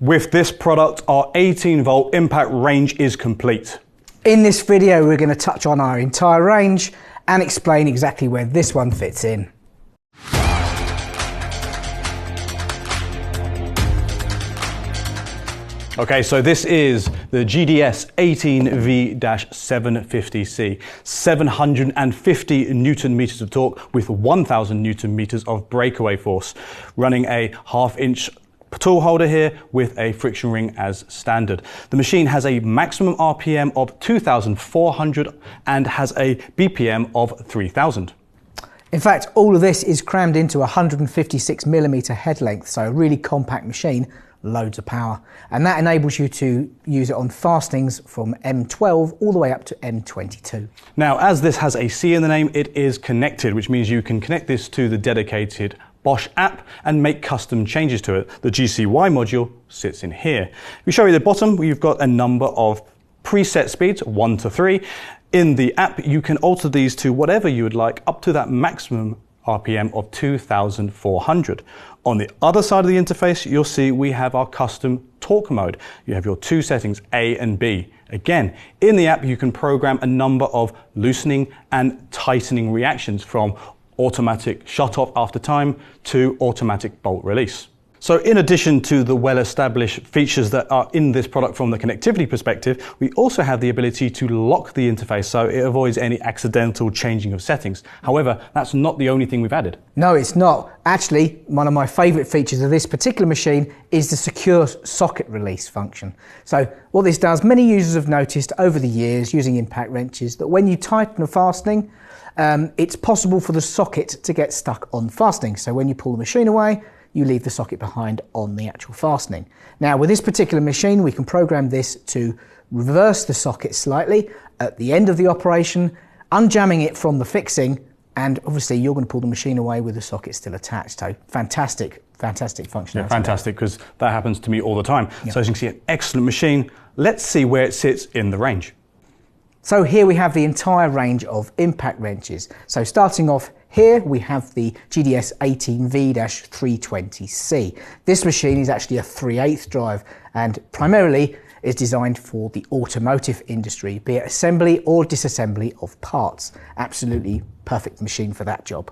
With this product, our 18-volt impact range is complete. In this video, we're going to touch on our entire range and explain exactly where this one fits in. Okay, so this is the GDS 18V-750C, 750 Newton meters of torque with 1000 Newton meters of breakaway force, running a 1/2 inch tool holder here with a friction ring as standard. The machine has a maximum RPM of 2,400 and has a BPM of 3,000. In fact, all of this is crammed into a 156mm head length, so a really compact machine, loads of power. And that enables you to use it on fastenings from M12 all the way up to M22. Now, as this has a C in the name, it is connected, which means you can connect this to the dedicated Bosch app and make custom changes to it. The GCY module sits in here. If we show you the bottom, you've got a number of preset speeds, 1 to 3. In the app, you can alter these to whatever you would like, up to that maximum RPM of 2,400. On the other side of the interface, you'll see we have our custom torque mode. You have your two settings, A and B. Again, in the app, you can program a number of loosening and tightening reactions from automatic shut off after time to automatic bolt release. So in addition to the well-established features that are in this product from the connectivity perspective, we also have the ability to lock the interface so it avoids any accidental changing of settings. However, that's not the only thing we've added. No, it's not. Actually, one of my favourite features of this particular machine is the secure socket release function. So what this does, many users have noticed over the years using impact wrenches that when you tighten a fastening, it's possible for the socket to get stuck on fastening. So when you pull the machine away, you leave the socket behind on the actual fastening. Now with this particular machine, we can program this to reverse the socket slightly at the end of the operation, unjamming it from the fixing, and obviously you're going to pull the machine away with the socket still attached. So fantastic functionality. Yeah, fantastic, because that happens to me all the time. Yep. So as you can see, an excellent machine. Let's see where it sits in the range. So here we have the entire range of impact wrenches. So starting off here, we have the GDS 18V-320C. This machine is actually a 3/8 drive and primarily is designed for the automotive industry, be it assembly or disassembly of parts. Absolutely perfect machine for that job.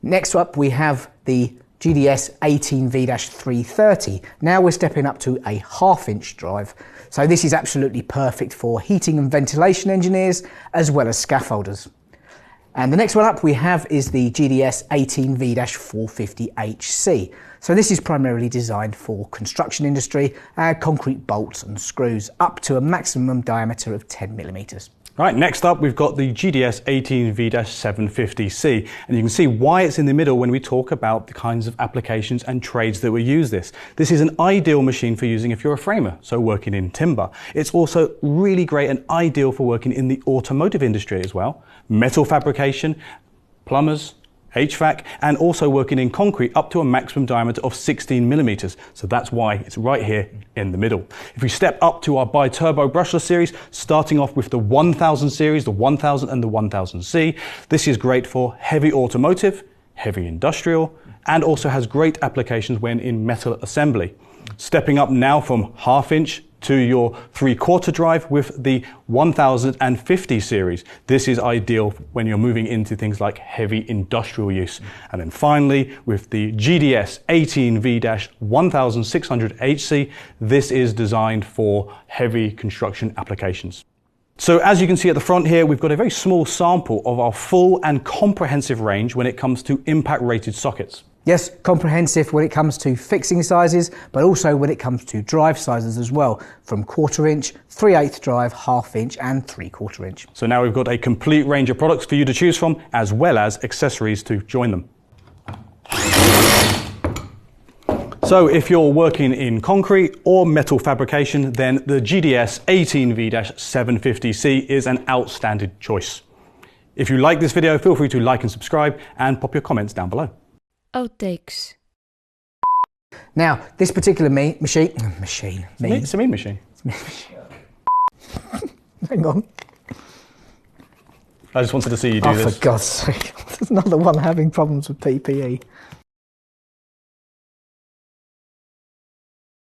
Next up, we have the GDS 18V-330. Now we're stepping up to a 1/2 inch drive. So this is absolutely perfect for heating and ventilation engineers as well as scaffolders. And the next one up we have is the GDS 18V-450HC. So this is primarily designed for construction industry, concrete bolts and screws up to a maximum diameter of 10mm. Right, next up we've got the GDS 18V-750C, and you can see why it's in the middle when we talk about the kinds of applications and trades that we use this. This is an ideal machine for using if you're a framer, so working in timber. It's also really great and ideal for working in the automotive industry as well. Metal fabrication, plumbers, HVAC, and also working in concrete up to a maximum diameter of 16mm. So that's why it's right here in the middle. If we step up to our bi-turbo brushless series, starting off with the 1000 series, the 1000 and the 1000C, this is great for heavy automotive, heavy industrial, and also has great applications when in metal assembly. Stepping up now from 1/2 inch to your 3/4 drive with the 1050 series. This is ideal when you're moving into things like heavy industrial use. And then finally, with the GDS 18V-1600HC, this is designed for heavy construction applications. So as you can see at the front here, we've got a very small sample of our full and comprehensive range when it comes to impact rated sockets. Yes, comprehensive when it comes to fixing sizes, but also when it comes to drive sizes as well, from 1/4 inch, 3/8 drive, 1/2 inch and 3/4 inch. So now we've got a complete range of products for you to choose from, as well as accessories to join them. So if you're working in concrete or metal fabrication, then the GDS 18V-750C is an outstanding choice. If you like this video, feel free to like and subscribe and pop your comments down below. Outtakes. Now, this particular machine. It's a mean machine. Hang on. I just wanted to see you do this. Oh, for God's sake. There's another one having problems with PPE.